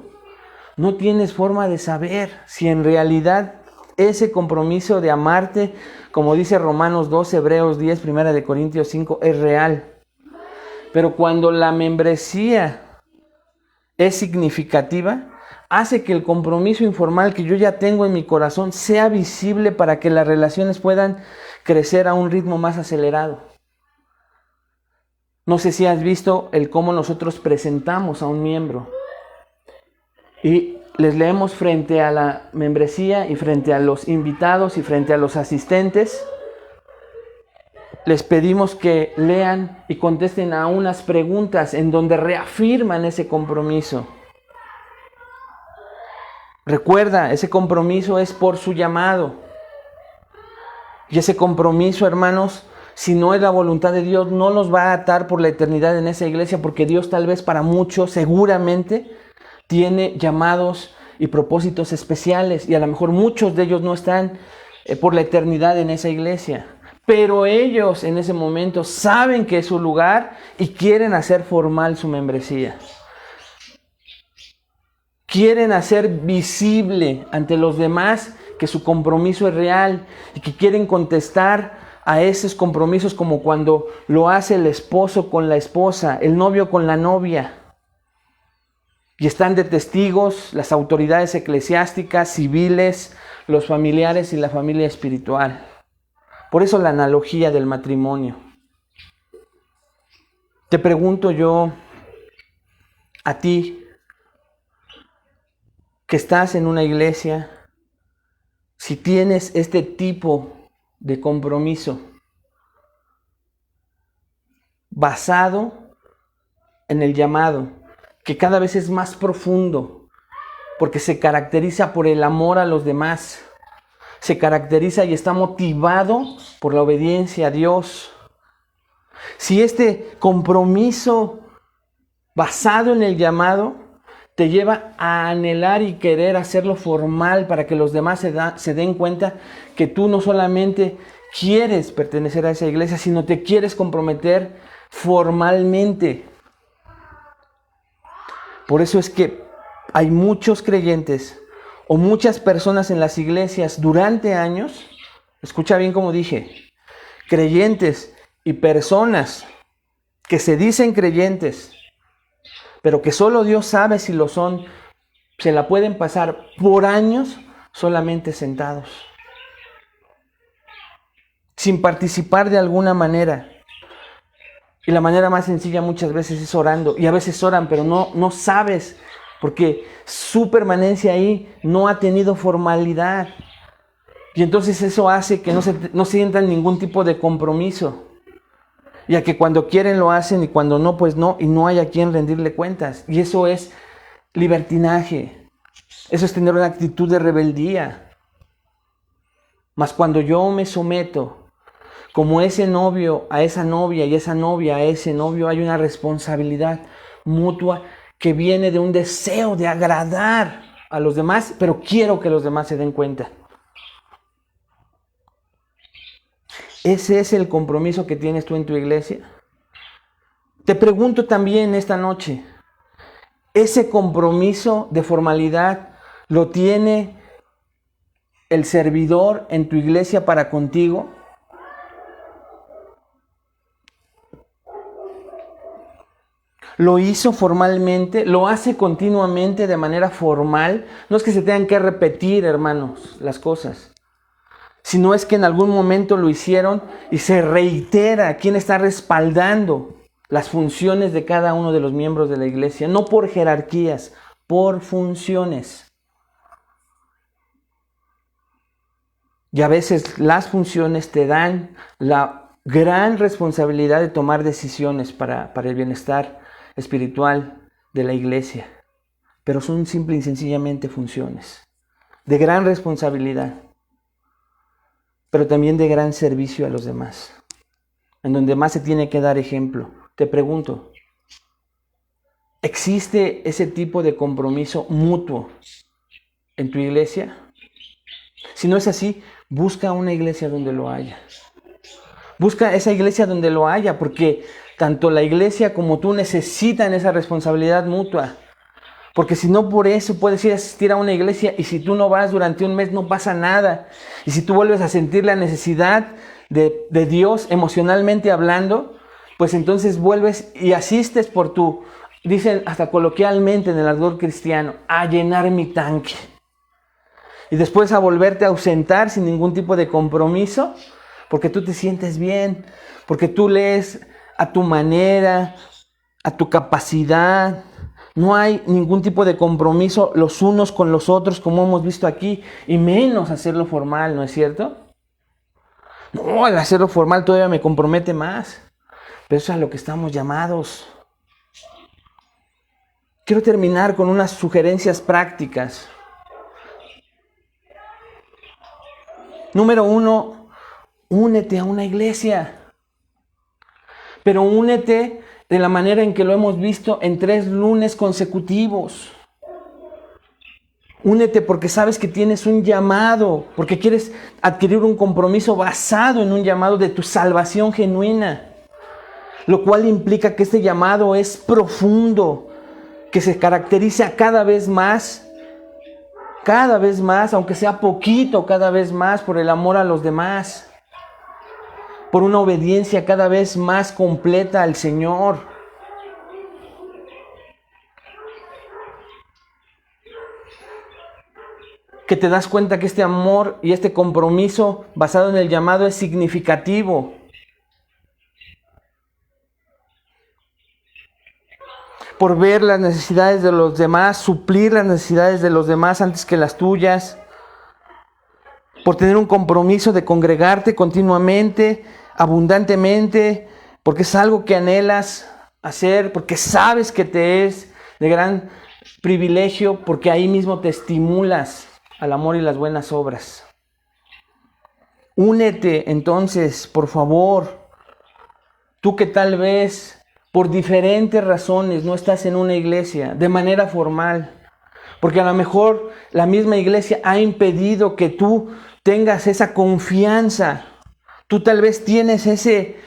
no tienes forma de saber si en realidad ese compromiso de amarte, como dice Romanos 12, Hebreos 10, Primera de Corintios 5, es real. Pero cuando la membresía es significativa, hace que el compromiso informal que yo ya tengo en mi corazón sea visible para que las relaciones puedan crecer a un ritmo más acelerado. No sé si has visto el cómo nosotros presentamos a un miembro y les leemos frente a la membresía y frente a los invitados y frente a los asistentes. Les pedimos que lean y contesten a unas preguntas en donde reafirman ese compromiso. Recuerda, ese compromiso es por su llamado. Y ese compromiso, hermanos, si no es la voluntad de Dios, no nos va a atar por la eternidad en esa iglesia, porque Dios tal vez para muchos seguramente tiene llamados y propósitos especiales, y a lo mejor muchos de ellos no están por la eternidad en esa iglesia. Pero ellos en ese momento saben que es su lugar y quieren hacer formal su membresía. Quieren hacer visible ante los demás que su compromiso es real y que quieren contestar a esos compromisos como cuando lo hace el esposo con la esposa, el novio con la novia. Y están de testigos las autoridades eclesiásticas, civiles, los familiares y la familia espiritual. Por eso la analogía del matrimonio. Te pregunto yo a ti, que estás en una iglesia, si tienes este tipo de compromiso basado en el llamado, que cada vez es más profundo, porque se caracteriza por el amor a los demás, se caracteriza y está motivado por la obediencia a Dios. Si este compromiso basado en el llamado te lleva a anhelar y querer hacerlo formal para que los demás se den cuenta que tú no solamente quieres pertenecer a esa iglesia, sino te quieres comprometer formalmente. Por eso es que hay muchos creyentes o muchas personas en las iglesias durante años, escucha bien como dije, creyentes y personas que se dicen creyentes, pero que solo Dios sabe si lo son, se la pueden pasar por años solamente sentados, sin participar de alguna manera. Y la manera más sencilla muchas veces es orando, y a veces oran, pero no sabes, porque su permanencia ahí no ha tenido formalidad. Y entonces eso hace que no sientan ningún tipo de compromiso. Y a que cuando quieren lo hacen y cuando no, pues no, y no hay a quien rendirle cuentas. Y eso es libertinaje. Eso es tener una actitud de rebeldía. Mas cuando yo me someto, como ese novio a esa novia y esa novia a ese novio, hay una responsabilidad mutua que viene de un deseo de agradar a los demás, pero quiero que los demás se den cuenta. ¿Ese es el compromiso que tienes tú en tu iglesia? Te pregunto también esta noche, ¿ese compromiso de formalidad lo tiene el servidor en tu iglesia para contigo? ¿Lo hizo formalmente? ¿Lo hace continuamente de manera formal? No es que se tengan que repetir, hermanos, las cosas, sino es que en algún momento lo hicieron y se reitera quién está respaldando las funciones de cada uno de los miembros de la iglesia, no por jerarquías, por funciones. Y a veces las funciones te dan la gran responsabilidad de tomar decisiones para el bienestar espiritual de la iglesia, pero son simple y sencillamente funciones de gran responsabilidad, pero también de gran servicio a los demás, en donde más se tiene que dar ejemplo. Te pregunto, ¿existe ese tipo de compromiso mutuo en tu iglesia? Si no es así, busca una iglesia donde lo haya. Busca esa iglesia donde lo haya, porque tanto la iglesia como tú necesitan esa responsabilidad mutua. Porque si no, por eso puedes ir a asistir a una iglesia y si tú no vas durante un mes no pasa nada. Y si tú vuelves a sentir la necesidad de Dios emocionalmente hablando, pues entonces vuelves y asistes por tu, dicen hasta coloquialmente en el ardor cristiano, a llenar mi tanque. Y después a volverte a ausentar sin ningún tipo de compromiso, porque tú te sientes bien, porque tú lees a tu manera, a tu capacidad. No hay ningún tipo de compromiso los unos con los otros, como hemos visto aquí, y menos hacerlo formal, ¿no es cierto? No, al hacerlo formal todavía me compromete más. Pero eso es a lo que estamos llamados. Quiero terminar con unas sugerencias prácticas. Número 1, únete a una iglesia. Pero únete de la manera en que lo hemos visto en 3 lunes consecutivos. Únete porque sabes que tienes un llamado, porque quieres adquirir un compromiso basado en un llamado de tu salvación genuina. Lo cual implica que este llamado es profundo, que se caracteriza cada vez más, aunque sea poquito, cada vez más por el amor a los demás, por una obediencia cada vez más completa al Señor. Que te das cuenta que este amor y este compromiso basado en el llamado es significativo. Por ver las necesidades de los demás, suplir las necesidades de los demás antes que las tuyas, por tener un compromiso de congregarte continuamente, abundantemente, porque es algo que anhelas hacer, porque sabes que te es de gran privilegio, porque ahí mismo te estimulas al amor y las buenas obras. Únete entonces, por favor, tú que tal vez por diferentes razones no estás en una iglesia de manera formal, porque a lo mejor la misma iglesia ha impedido que tú tengas esa confianza. Tú tal vez tienes ese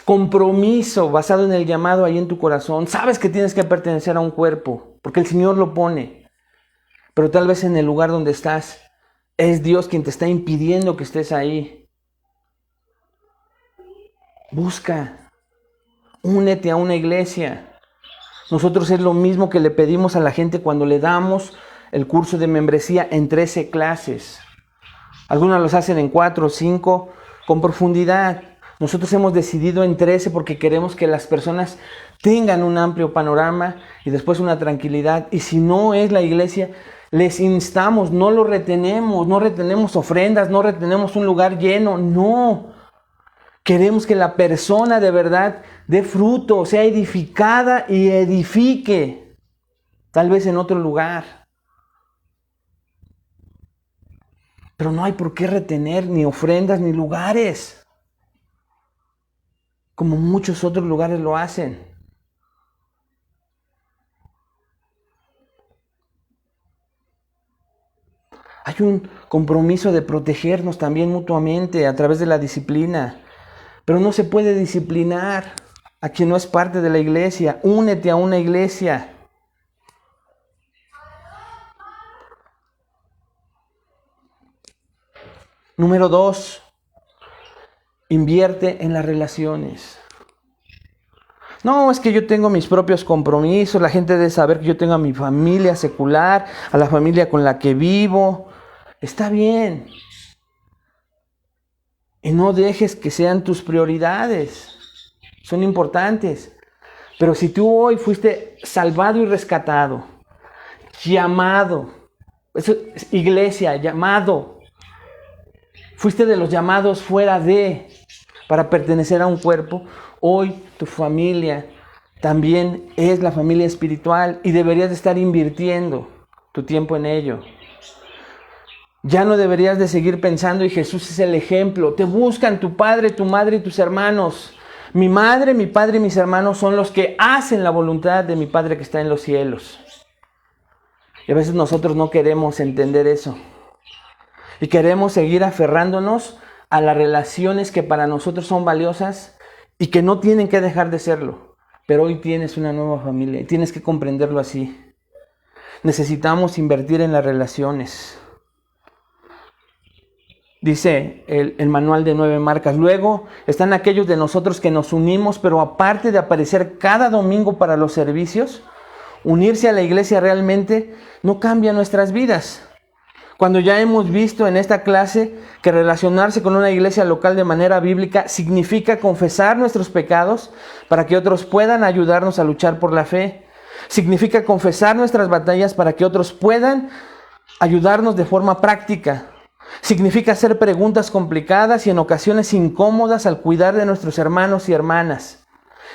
compromiso basado en el llamado ahí en tu corazón. Sabes que tienes que pertenecer a un cuerpo, porque el Señor lo pone. Pero tal vez en el lugar donde estás, es Dios quien te está impidiendo que estés ahí. Busca. Únete a una iglesia. Nosotros es lo mismo que le pedimos a la gente cuando le damos el curso de membresía en 13 clases. Algunos los hacen en 4 o 5 con profundidad. Nosotros hemos decidido en 13 porque queremos que las personas tengan un amplio panorama y después una tranquilidad. Y si no es la iglesia, les instamos, no lo retenemos, no retenemos ofrendas, no retenemos un lugar lleno, no. Queremos que la persona de verdad dé fruto, sea edificada y edifique. tal vez en otro lugar. Pero no hay por qué retener ni ofrendas ni lugares, como muchos otros lugares lo hacen. Hay un compromiso de protegernos también mutuamente a través de la disciplina. Pero no se puede disciplinar a quien no es parte de la iglesia. Únete a una iglesia. Número 2, invierte en las relaciones. No, es que yo tengo mis propios compromisos, la gente debe saber que yo tengo a mi familia secular, a la familia con la que vivo. Está bien. Y no dejes que sean tus prioridades. Son importantes. Pero si tú hoy fuiste salvado y rescatado, llamado, eso es iglesia, llamado, fuiste de los llamados fuera de, para pertenecer a un cuerpo, hoy tu familia también es la familia espiritual y deberías de estar invirtiendo tu tiempo en ello. Ya no deberías de seguir pensando y Jesús es el ejemplo. Te buscan tu padre, tu madre y tus hermanos. Mi madre, mi padre y mis hermanos son los que hacen la voluntad de mi Padre que está en los cielos. Y a veces nosotros no queremos entender eso. Y queremos seguir aferrándonos a las relaciones que para nosotros son valiosas y que no tienen que dejar de serlo. Pero hoy tienes una nueva familia y tienes que comprenderlo así. Necesitamos invertir en las relaciones. Dice el manual de 9 marcas. Luego están aquellos de nosotros que nos unimos, pero aparte de aparecer cada domingo para los servicios, unirse a la iglesia realmente no cambia nuestras vidas. Cuando ya hemos visto en esta clase que relacionarse con una iglesia local de manera bíblica significa confesar nuestros pecados para que otros puedan ayudarnos a luchar por la fe. Significa confesar nuestras batallas para que otros puedan ayudarnos de forma práctica. Significa hacer preguntas complicadas y en ocasiones incómodas al cuidar de nuestros hermanos y hermanas.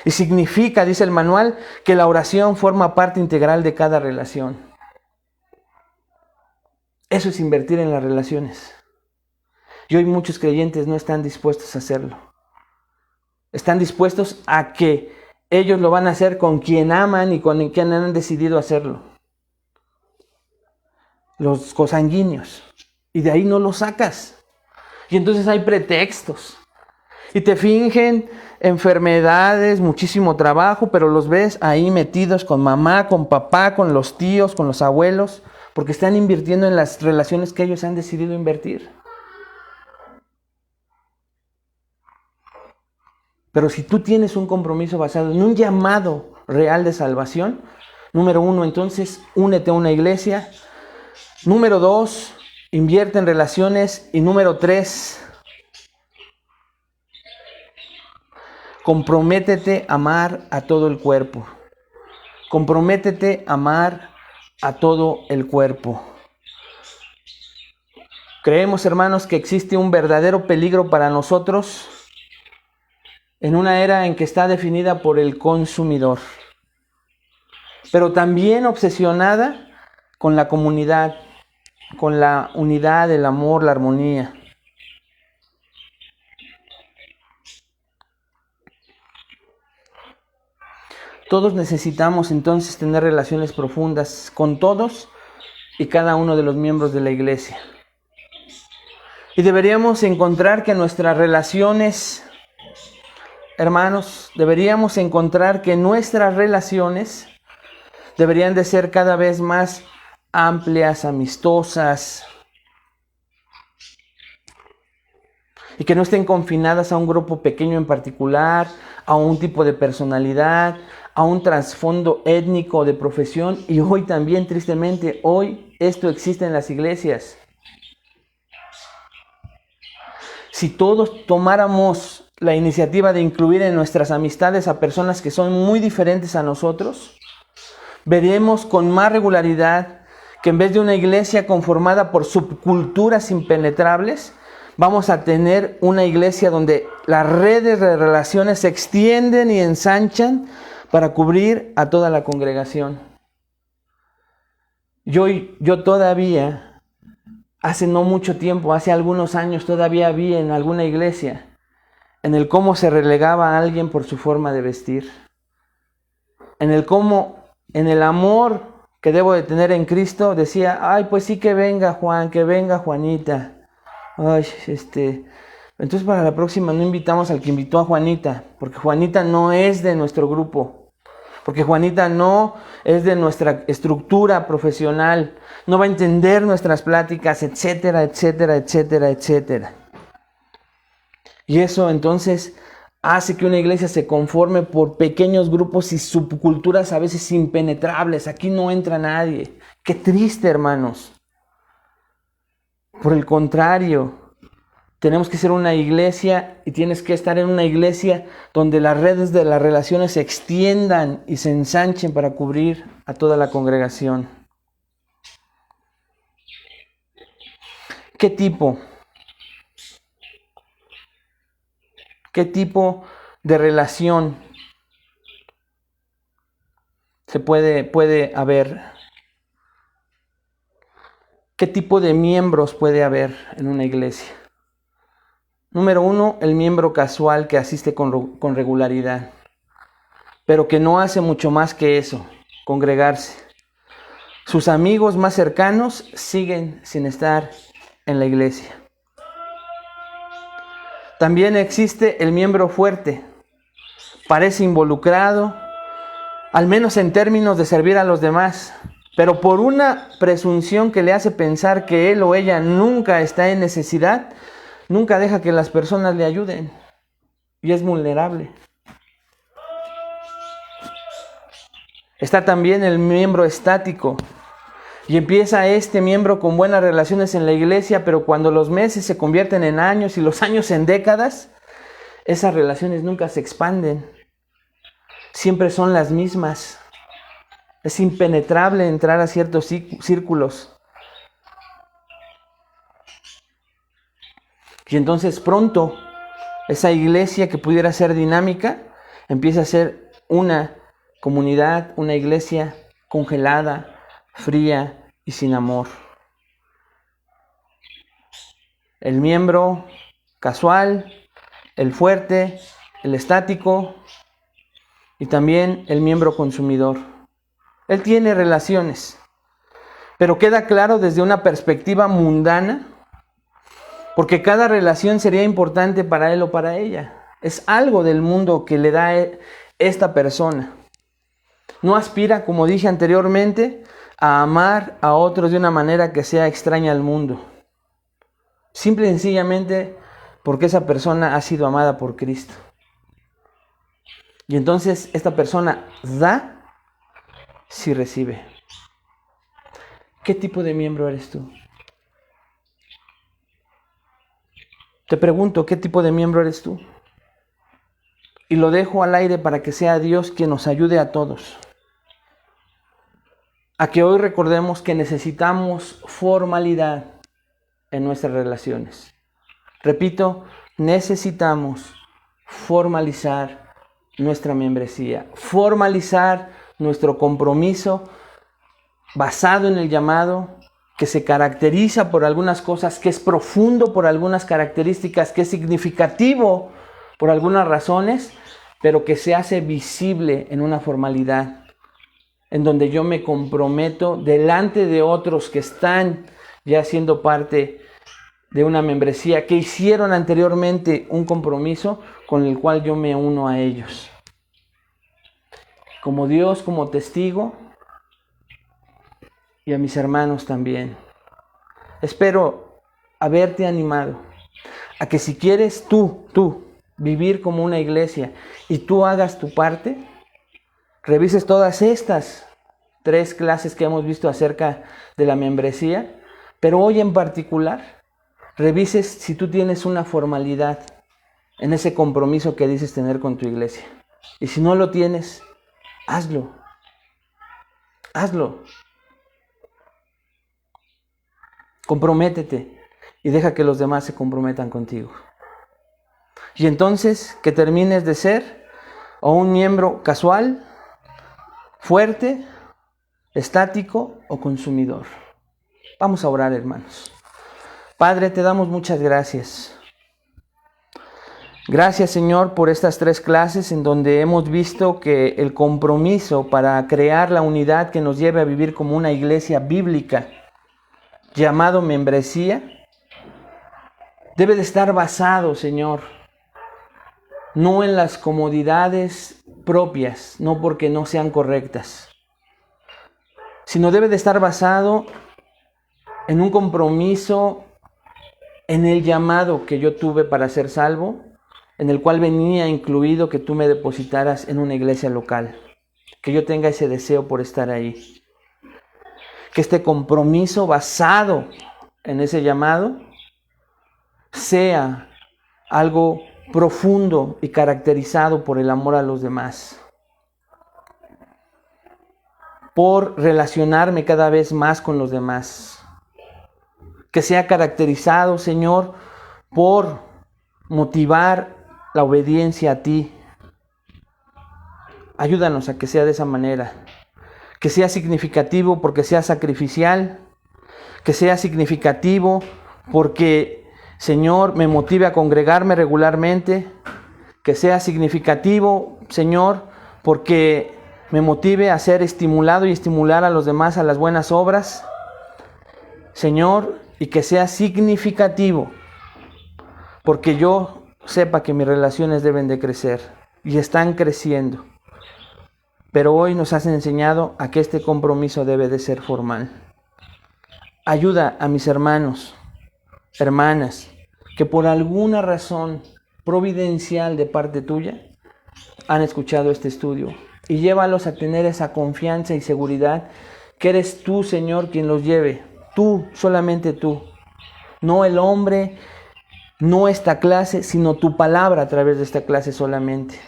Y significa, dice el manual, que la oración forma parte integral de cada relación. Eso es invertir en las relaciones. Y hoy muchos creyentes no están dispuestos a hacerlo. Están dispuestos a que ellos lo van a hacer con quien aman y con quien han decidido hacerlo. Los cosanguíneos. Y de ahí no lo sacas. Y entonces hay pretextos. Y te fingen enfermedades, muchísimo trabajo, pero los ves ahí metidos con mamá, con papá, con los tíos, con los abuelos, porque están invirtiendo en las relaciones que ellos han decidido invertir. Pero si tú tienes un compromiso basado en un llamado real de salvación, número 1, entonces, únete a una iglesia. Número 2, invierte en relaciones. Y número 3, comprométete a amar a todo el cuerpo. Comprométete a amar a todo el cuerpo. Creemos, hermanos, que existe un verdadero peligro para nosotros en una era en que está definida por el consumidor, pero también obsesionada con la comunidad, con la unidad, el amor, la armonía. Todos necesitamos entonces tener relaciones profundas con todos y cada uno de los miembros de la iglesia. Y deberíamos encontrar que nuestras relaciones, hermanos, deberíamos encontrar que nuestras relaciones deberían de ser cada vez más amplias, amistosas, y que no estén confinadas a un grupo pequeño en particular, a un tipo de personalidad, a un trasfondo étnico o de profesión. Y hoy también, tristemente, hoy esto existe en las iglesias. Si todos tomáramos la iniciativa de incluir en nuestras amistades a personas que son muy diferentes a nosotros, veremos con más regularidad que en vez de una iglesia conformada por subculturas impenetrables, vamos a tener una iglesia donde las redes de relaciones se extienden y ensanchan para cubrir a toda la congregación. Yo todavía, hace no mucho tiempo, hace algunos años, todavía vi en alguna iglesia en el cómo se relegaba a alguien por su forma de vestir, en el cómo, en el amor que debo de tener en Cristo, decía, ay, pues sí, que venga Juan, que venga Juanita. Ay, entonces para la próxima no invitamos al que invitó a Juanita, porque Juanita no es de nuestro grupo, porque Juanita no es de nuestra estructura profesional, no va a entender nuestras pláticas, etcétera, etcétera, etcétera, etcétera. Y eso entonces hace que una iglesia se conforme por pequeños grupos y subculturas a veces impenetrables. Aquí no entra nadie. Qué triste, hermanos. Por el contrario, tenemos que ser una iglesia y tienes que estar en una iglesia donde las redes de las relaciones se extiendan y se ensanchen para cubrir a toda la congregación. ¿Qué tipo de relación se puede haber? ¿Qué tipo de miembros puede haber en una iglesia? Número 1, el miembro casual que asiste con regularidad, pero que no hace mucho más que eso, congregarse. Sus amigos más cercanos siguen sin estar en la iglesia. También existe el miembro fuerte, parece involucrado, al menos en términos de servir a los demás, pero por una presunción que le hace pensar que él o ella nunca está en necesidad, nunca deja que las personas le ayuden y es vulnerable. Está también el miembro estático y empieza este miembro con buenas relaciones en la iglesia, pero cuando los meses se convierten en años y los años en décadas, esas relaciones nunca se expanden. Siempre son las mismas. Es impenetrable entrar a ciertos círculos. Y entonces pronto esa iglesia que pudiera ser dinámica empieza a ser una comunidad, una iglesia congelada, fría y sin amor. El miembro casual, el fuerte, el estático y también el miembro consumidor. Él tiene relaciones, pero queda claro desde una perspectiva mundana, porque cada relación sería importante para él o para ella. Es algo del mundo que le da esta persona. No aspira, como dije anteriormente, a amar a otros de una manera que sea extraña al mundo. Simple y sencillamente porque esa persona ha sido amada por Cristo. Y entonces esta persona da si recibe. ¿Qué tipo de miembro eres tú? Te pregunto, ¿qué tipo de miembro eres tú? Y lo dejo al aire para que sea Dios quien nos ayude a todos. A que hoy recordemos que necesitamos formalidad en nuestras relaciones. Repito, necesitamos formalizar nuestra membresía, formalizar nuestro compromiso basado en el llamado, que se caracteriza por algunas cosas, que es profundo por algunas características, que es significativo por algunas razones, pero que se hace visible en una formalidad, en donde yo me comprometo delante de otros que están ya siendo parte de una membresía, que hicieron anteriormente un compromiso con el cual yo me uno a ellos. Como Dios, como testigo, y a mis hermanos también. Espero haberte animado a que si quieres tú vivir como una iglesia y tú hagas tu parte, revises todas estas 3 clases que hemos visto acerca de la membresía, pero hoy en particular, revises si tú tienes una formalidad en ese compromiso que dices tener con tu iglesia. Y si no lo tienes, hazlo. Hazlo. Comprométete y deja que los demás se comprometan contigo. Y entonces que termines de ser o un miembro casual, fuerte, estático o consumidor. Vamos a orar, hermanos. Padre, te damos muchas gracias. Gracias, Señor, por estas 3 clases en donde hemos visto que el compromiso para crear la unidad que nos lleve a vivir como una iglesia bíblica, llamado membresía, debe de estar basado, Señor, no en las comodidades propias, no porque no sean correctas, sino debe de estar basado en un compromiso, en el llamado que yo tuve para ser salvo, en el cual venía incluido que tú me depositaras en una iglesia local, que yo tenga ese deseo por estar ahí. Que este compromiso basado en ese llamado sea algo profundo y caracterizado por el amor a los demás, por relacionarme cada vez más con los demás. Que sea caracterizado, Señor, por motivar la obediencia a ti. Ayúdanos a que sea de esa manera. Que sea significativo porque sea sacrificial. Que sea significativo porque, Señor, me motive a congregarme regularmente. Que sea significativo, Señor, porque me motive a ser estimulado y estimular a los demás a las buenas obras. Señor, y que sea significativo porque yo sepa que mis relaciones deben de crecer y están creciendo. Pero hoy nos has enseñado a que este compromiso debe de ser formal. Ayuda a mis hermanos, hermanas, que por alguna razón providencial de parte tuya han escuchado este estudio, y llévalos a tener esa confianza y seguridad que eres tú, Señor, quien los lleve. Tú, solamente tú. No el hombre, no esta clase, sino tu palabra a través de esta clase solamente.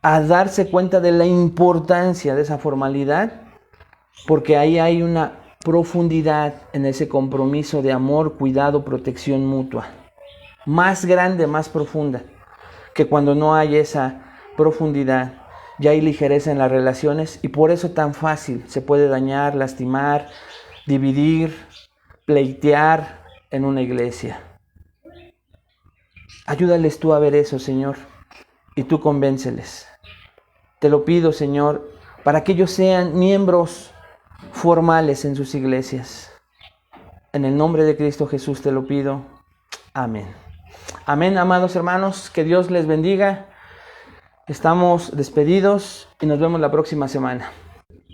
A darse cuenta de la importancia de esa formalidad, porque ahí hay una profundidad en ese compromiso de amor, cuidado, protección mutua. Más grande, más profunda, que cuando no hay esa profundidad, ya hay ligereza en las relaciones y por eso tan fácil se puede dañar, lastimar, dividir, pleitear en una iglesia. Ayúdales tú a ver eso, Señor, y tú convénceles. Te lo pido, Señor, para que ellos sean miembros formales en sus iglesias. En el nombre de Cristo Jesús te lo pido. Amén. Amén, amados hermanos, que Dios les bendiga. Estamos despedidos y nos vemos la próxima semana.